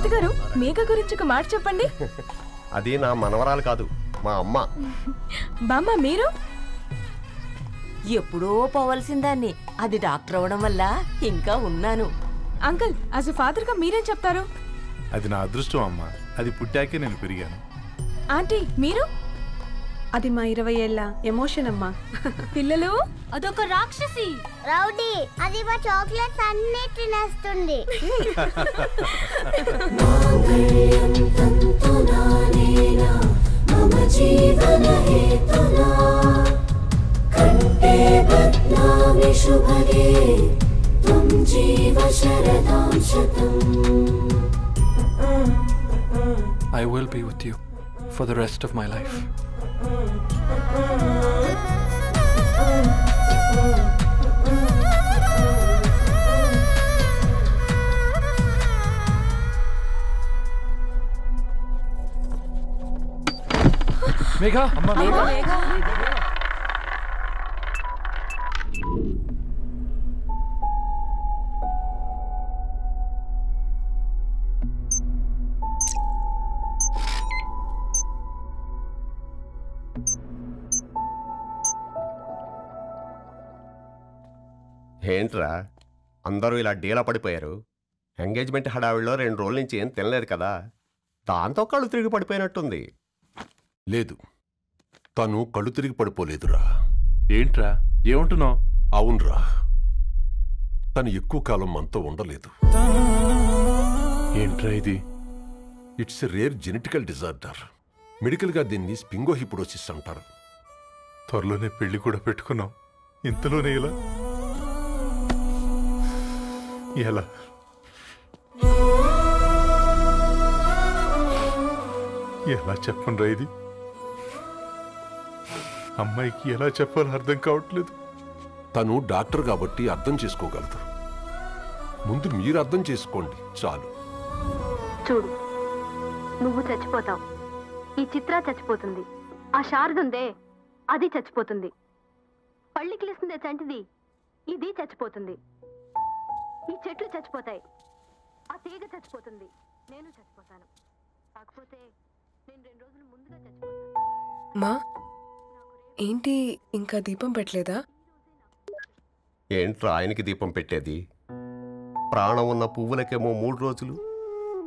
తాతగారు మేఘ గురించి ఒక మాట చెప్పండి. అది నా మనవరాలు కాదు, మా అమ్మ. బామ్మ మీరు? ఎప్పుడో పోవలసిందాన్ని, అది డాక్టర్ అవడం వల్ల ఇంకా ఉన్నాను. అంకుల్ యాజ్ ఎ ఫాదర్ గా మీరేం చెప్తారు? అది నా అదృష్టం అమ్మా, అది పుట్టాకే నేను పెరిగాను. ఆంటీ మీరు? అది మా 20 ఏళ్ల ఎమోషన్ అమ్మా. పిల్లలు అదొక రాక్షసి రౌడీ, అది మా చాక్లెట్స్ అన్ని తినేస్తుంది. I will be with you for the rest of my life. Megha! Megha! ఏంట్రా అందరూ ఇలా డీలా పడిపోయారు? ఎంగేజ్మెంట్ హడావిడిలో 2 రోజుల నుంచి ఏం తినలేదు కదా, దాంతో కళ్ళు తిరిగి పడిపోయినట్టుంది. లేదు, తను కళ్ళు తిరిగి పడిపోలేదురా. ఏంట్రా ఏమంటున్నావు? అవునరా, తను ఎక్కువ కాలం మనతో ఉండలేదు. ఏంట్రా ఇది? It's a rare genetical disorder. మెడికల్గా దీన్ని స్పింగోహిపోడోసిస్ అంటారు. త్వరలోనే పెళ్లి కూడా పెట్టుకున్నాం, ఇంతలోనే ఇలా ఎలా? ఎలా చెప్పనురా ఇది? అమ్మాయికి ఎలా చెప్పాలో అర్థం కావట్లేదు. తను డాక్టర్ కాబట్టి అర్థం చేసుకోగలదు. ముందు మీరు అర్థం చేసుకోండి చాలు. చూడు, నువ్వు చచ్చిపోతావు, ఈ చిత్ర చచ్చిపోతుంది, ఆ శారదుందే అది చచ్చిపోతుంది, పళ్ళికిలిస్తుందే చంటిది ఇది చచ్చిపోతుంది, ఈ చెట్లు చచ్చిపోతాయి, ఆ తీగ చచ్చిపోతుంది, నేను చచ్చిపోతాను. కాకపోతే నేను 2 రోజులు ముందుగా చచ్చిపోతాను. మా ఏంటి ఇంకా దీపం పెట్టలేదా? ఏంట్రా ఆయనకి దీపం పెట్టేది? ప్రాణం ఉన్న పువ్వులకేమో 3 రోజులు,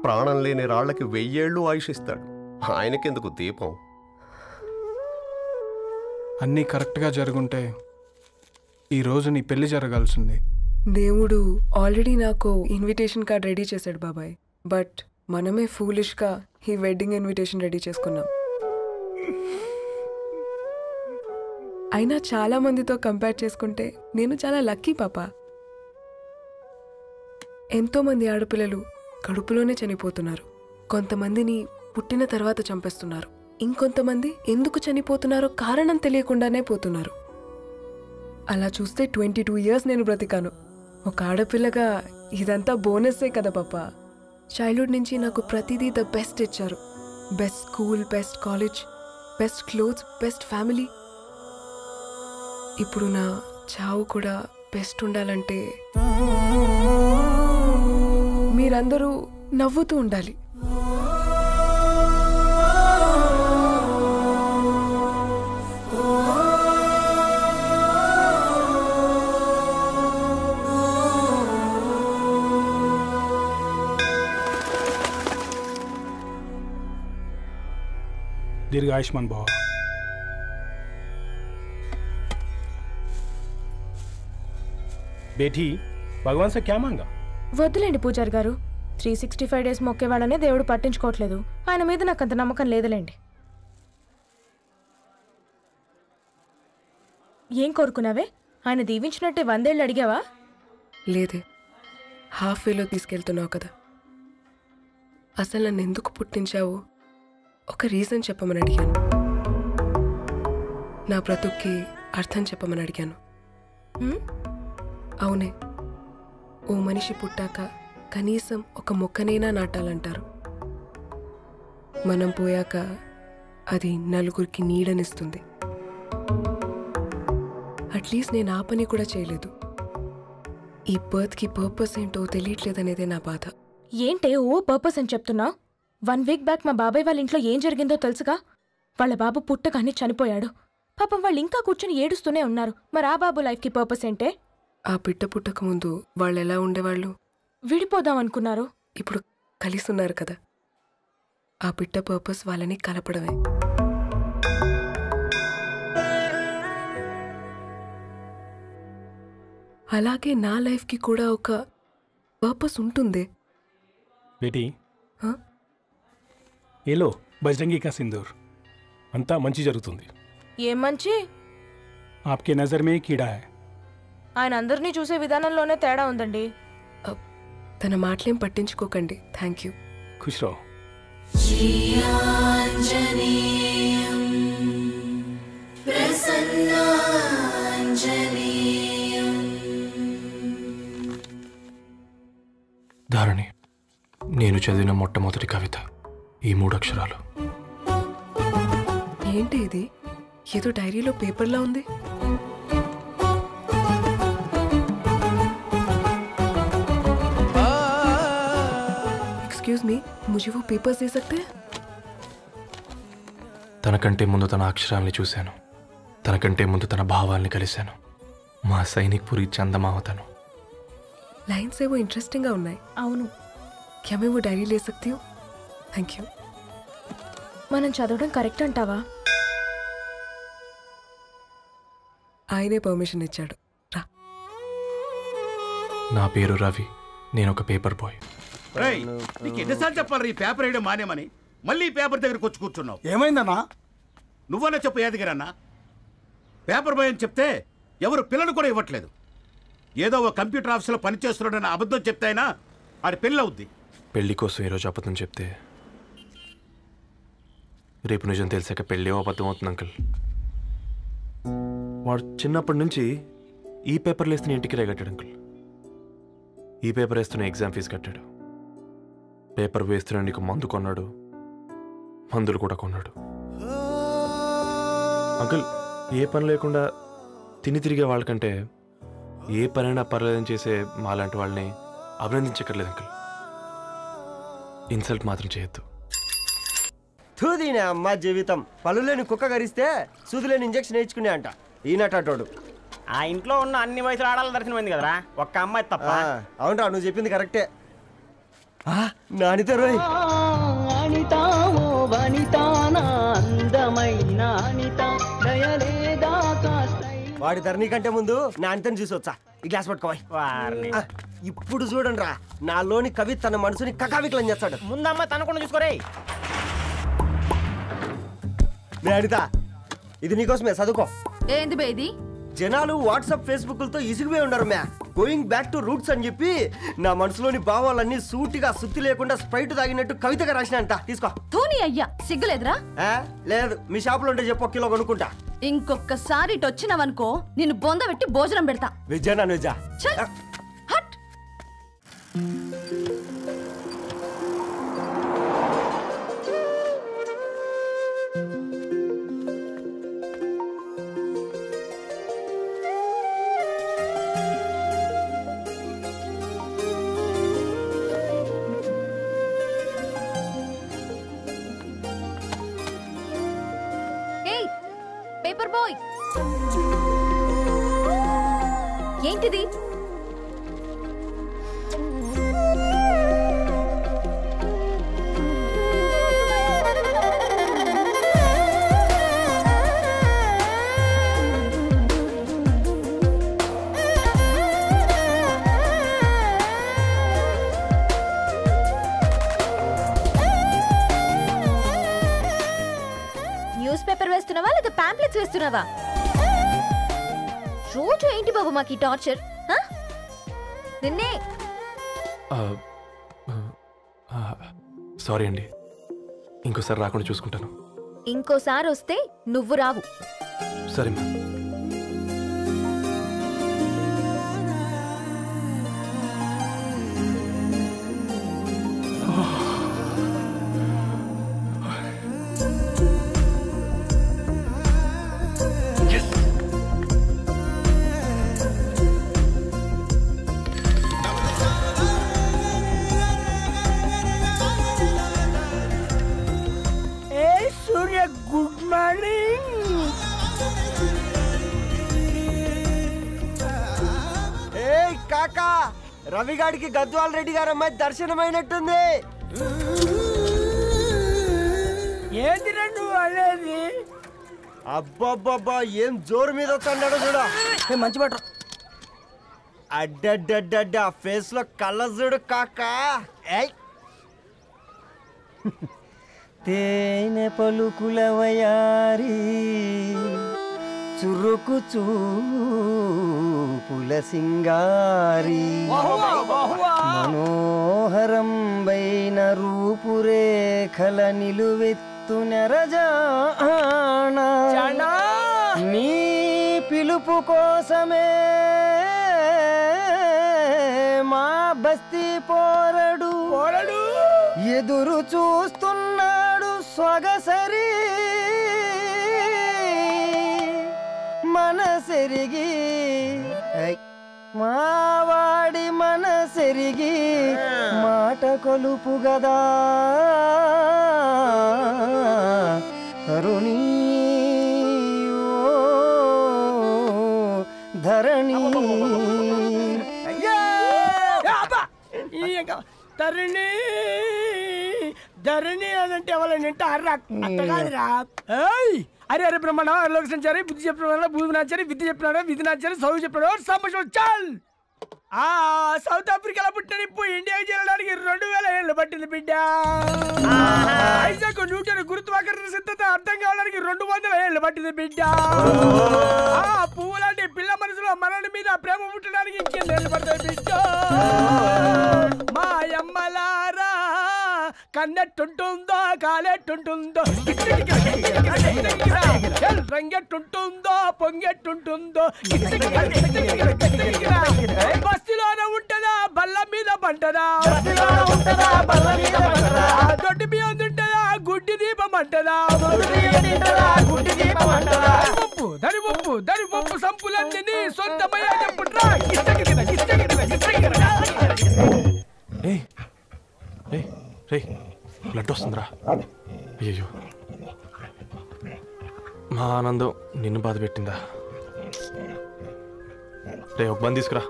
ప్రాణం లేని రాళ్లకి 1000 ఏళ్ళు ఆయుషిస్తాడు. ఆయనకెందుకు దీపం? అన్నీ కరెక్ట్గా జరుగుంటే ఈరోజు నీ పెళ్లి జరగాల్సింది. దేవుడు ఆల్రెడీ నాకు ఇన్విటేషన్ కార్డ్ రెడీ చేశాడు బాబాయ్. బట్ మనమే ఫూలిష్గా ఈ వెడ్డింగ్ ఇన్విటేషన్ రెడీ చేసుకున్నాం. అయినా చాలా మందితో కంపేర్ చేసుకుంటే నేను చాలా లక్కీ పాప. ఎంతోమంది ఆడపిల్లలు కడుపులోనే చనిపోతున్నారు, కొంతమందిని పుట్టిన తర్వాత చంపేస్తున్నారు, ఇంకొంతమంది ఎందుకు చనిపోతున్నారో కారణం తెలియకుండానే పోతున్నారు. అలా చూస్తే 22 ఇయర్స్ నేను బ్రతికాను. ఒక ఆడపిల్లగా ఇదంతా బోనస్సే కదా పాప. చైల్డ్హుడ్ నుంచి నాకు ప్రతిదీ ద బెస్ట్ ఇచ్చారు. Best school, best college, best clothes, best family. ఇప్పుడు నా చావు కూడా బెస్ట్ ఉండాలంటే మీరందరూ నవ్వుతూ ఉండాలి. दीर्घ आयुष्मान भव. बेटी भगवान से क्या मांगा? వద్దులేండి పూజారి గారు, 365 డేస్ మొక్కేవాళ్ళనే దేవుడు పట్టించుకోవట్లేదు. ఆయన మీద నాకు అంత నమ్మకం లేదులేండి. ఏం కోరుకున్నావే? ఆయన దీవించినట్టే 100 ఏళ్ళు అడిగావా? లేదే, హాఫ్ వేలో తీసుకెళ్తున్నావు కదా. అసలు నన్ను ఎందుకు పుట్టించావు ఒక రీజన్ చెప్పమని అడిగాను. నా బ్రతుక్కి అర్థం చెప్పమని అడిగాను. అవునే, ఓ మనిషి పుట్టాక కనీసం ఒక మొక్కనైనా నాటాలంటారు. మనం పోయాక అది నలుగురికి నీడనిస్తుంది. అట్లీస్ట్ నేను ఆ పని కూడా చేయలేదు. ఈ బర్త్కి పర్పస్ ఏంటో తెలియట్లేదనేదే నా బాధ. ఏంటే ఓ పర్పస్ అని చెప్తున్నా? 1 వీక్ బ్యాక్ మా బాబాయ్ వాళ్ళ ఇంట్లో ఏం జరిగిందో తెలుసుగా? వాళ్ళ బాబు పుట్టగానే చనిపోయాడు. పాపం వాళ్ళు ఇంకా కూర్చొని ఏడుస్తూనే ఉన్నారు. మరి ఆ బాబు లైఫ్కి పర్పస్ ఏంటే? ఆ బిడ్డ పుట్టక ముందు వాళ్ళు ఎలా ఉండేవాళ్ళు? విడిపోదాం అనుకున్నారు. ఇప్పుడు కలిసి ఉన్నారు కదా. ఆ బిడ్డ పర్పస్ వాళ్ళని కలపడమే. అలాగే నా లైఫ్కి కూడా ఒక పర్పస్ ఉంటుంది. बेटी हाँ? ये लो बजरंगी का सिंदूर अंता मंची जరుగుతుంది. ఏం మంచి? आपके नजर में कीड़ा है. ఆయన అందరినీ చూసే విధానంలోనే తేడా ఉందండి. తన మాటలేం పట్టించుకోకండి. Thank you. खुश रहो. ధారణి, నేను చదివిన మొట్టమొదటి కవిత ఈ 3 అక్షరాలు. ఏంటి ఇది? ఏదో డైరీలో పేపర్లా ఉంది. एक्सक्यूज मी, मुझे वो पेपर्स दे सकते हैं? తనకంటే ముందు తన అక్షరాల్ని చూశాను. తనకంటే ముందు తన భావాల్ని కలిశాను. మా సైనిక్ పురి చందమావతను. लाइन्स है वो इंटरेस्टिंग ఉన్నాయి. అవును. क्या मैं वो डायरी ले सकती हूँ? Thank you. మనం చదవడం కరెక్ట్ అంటావా? ఆయనే పర్మిషన్ ఇచ్చాడు. రా. నా పేరు రవి. నేను ఒక పేపర్ బాయ్. నీకు ఎన్నిసార్లు చెప్పాలి ఈ పేపర్ వేయడం మానేమని? మళ్ళీ పేపర్ దగ్గరకు వచ్చి కూర్చున్నావు. ఏమైందన్నా? నువ్వన్నా చెప్పు యాదగిరన్నా. పేపర్ బాయ్ అని చెప్తే ఎవరు పిల్లలు కూడా ఇవ్వట్లేదు. ఏదో ఒక కంప్యూటర్ ఆఫీసులో పనిచేస్తున్నాడన్న అబద్ధం చెప్తే అయినా ఆడి పెళ్ళి అవుద్ది. పెళ్లి కోసం ఈరోజు అబద్ధం చెప్తే రేపు నిజం తెలిసాక పెళ్ళి అబద్ధం అవుతుంది అంకుల్. వాడు చిన్నప్పటి నుంచి ఈ పేపర్లు వేస్తున్న ఇంటికి రేగట్టాడు అంకుల్. ఈ పేపర్ వేస్తున్న ఎగ్జామ్ ఫీజు కట్టాడు. పేపర్ వేస్తున్న నీకు మందు కొన్నాడు. మందులు కూడా కొన్నాడు. అంకుల్, ఏ పని లేకుండా తిని తిరిగే వాళ్ళకంటే ఏ పనైనా పర్లేదని చేసే మాలాంటి వాళ్ళని అభినందించక్కర్లేదు అంకుల్. ఇన్సల్ట్ మాత్రం చేయొద్దు. తూదీనే అమ్మ జీవితం. పళ్ళు లేని కుక్క గరిస్తే సూదులేని ఇంజక్షన్ వేయించుకునే అంట ఈనటోడు. ఆ ఇంట్లో ఉన్న అన్ని వయసులో ఆడాలి దర్శనమైంది కదరా, ఒక్క అమ్మాయి తప్ప. అవునరా, నువ్వు చెప్పింది కరెక్టే. నానితో రోయ్ వాడి ధరణి కంటే ముందు నా అంతని చూసొచ్చా. ఈ గ్లాస్ పట్టుకోవాలి. ఇప్పుడు చూడండి రా, నాలోని కవి తన మనసుని కకావికలం చేస్తాడు. ముందమ్మ తనకుండా చూసుకోరే. అనిత, ఇది నీకోసమే, చదువుకో. ఏంది బేది? జనాలు వాట్సాప్ ఫేస్బుక్లతో ఇసిగిపోయి ఉన్నారు మ్యా. గోయింగ్ బ్యాక్ టు రూట్స్ అని చెప్పి నా మనసులోని భావాలన్నీ సూటిగా సుత్తి లేకుండా స్ప్రైట్ తాగినట్టు కవితగా రాసిన అంట. తీసుకో. తూని అయ్యా, సిగ్గులేదురా? లేదు, మీ షాప్ లో ఉంటే చెప్పు, 1 కిలో కొనుక్కుంటా. ఇంకొకసారి ఇటు వచ్చినవనుకో నిన్ను బొంద పెట్టి భోజనం పెడతా. వెజ్జా నాన్ వెజ్జా? పేపర్ బాయ్, ఏంటిది? న్యూస్ పేపర్ వేస్తున్నావా లేదా పాంప్లెట్స్ వేస్తున్నావా? రోజు ఏంటి బాబు మాకు ఈ టార్చర్? నిన్నే. సారీ అండి, ఇంకోసారి రాకుండా చూసుకుంటాను. ఇంకోసారి వస్తే నువ్వు రావు. సరే మ్యామ్. రవిగాడికి గద్వాల్ రెడ్డి గారు అమ్మాయి దర్శనమైనట్టుంది. ఏంది నువ్వు అనేది? అబ్బబ్బబ్బా ఏం జోరు మీద వస్తాడు చూడ. మంచి మాట. అడ్డడ్డడ్డ ఫేస్ లో కళ్ళ చూడు కాక. తేనె పలుకుల వయారి చురుకు చూపుల సింగారి మనోహరం బైన రూపురేఖల నిలువెత్తు నెరజానా నీ పిలుపు కోసమే మా బస్తీ పోరడు ఎదురు చూస్తున్నాడు సొగసరి మనసెరిగి మావాడి మనసెరిగి మాట కొలుపు గదా తరుణీ ధరణి తరుణి ధరణి అదంటే ఎవరైనా అట్ట కాదురా. అరే అరే బ్రహ్మణ లోక సంచారి బుద్ధి చెప్పిన భూమి నాచారి విద్య చెప్పినాడు విధి నాచారి చదువు చెప్పినాడు సంభాషణ చాల్. సౌత్ ఆఫ్రికాలో పుట్టిన ఇప్పుడు ఇండియాకి చేరడానికి 2000 ఏళ్ళు పట్టింది బిడ్డ. ఐజాక్ న్యూటన్ గురుత్వాకర్షణ సిద్ధత అర్థం కావడానికి 200 ఏళ్ళు పట్టింది బిడ్డ. పువ్వు లాంటి పిల్ల మనసులో మరణి మీద ప్రేమ పుట్టడానికి ఇంకేళ్ళు పడతాయి బిడ్డ. మా అమ్మలారా కన్నెట్టుంటుందో కాలెట్టుంటుందో రంగెట్టుంటుందో పొంగెట్టుంటుందో బస్తిలోనే ఉంటదా బల్ల మీద పంటదా దొడ్డి బియ్యం తింటదా గుడ్డి దీపం అంటదా దరి పప్పు సంపులన్నీ సొంతమయ్యా చెప్పుట్రా. బ్లడ్ వస్తుందిరా. అయ్యో మా ఆనందం నిన్ను బాధ పెట్టిందా? రే ఒక బంద్ తీసుకురా.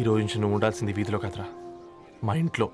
ఈరోజు నుంచి నువ్వు ఉండాల్సింది వీధిలో కదరా, మా ఇంట్లో.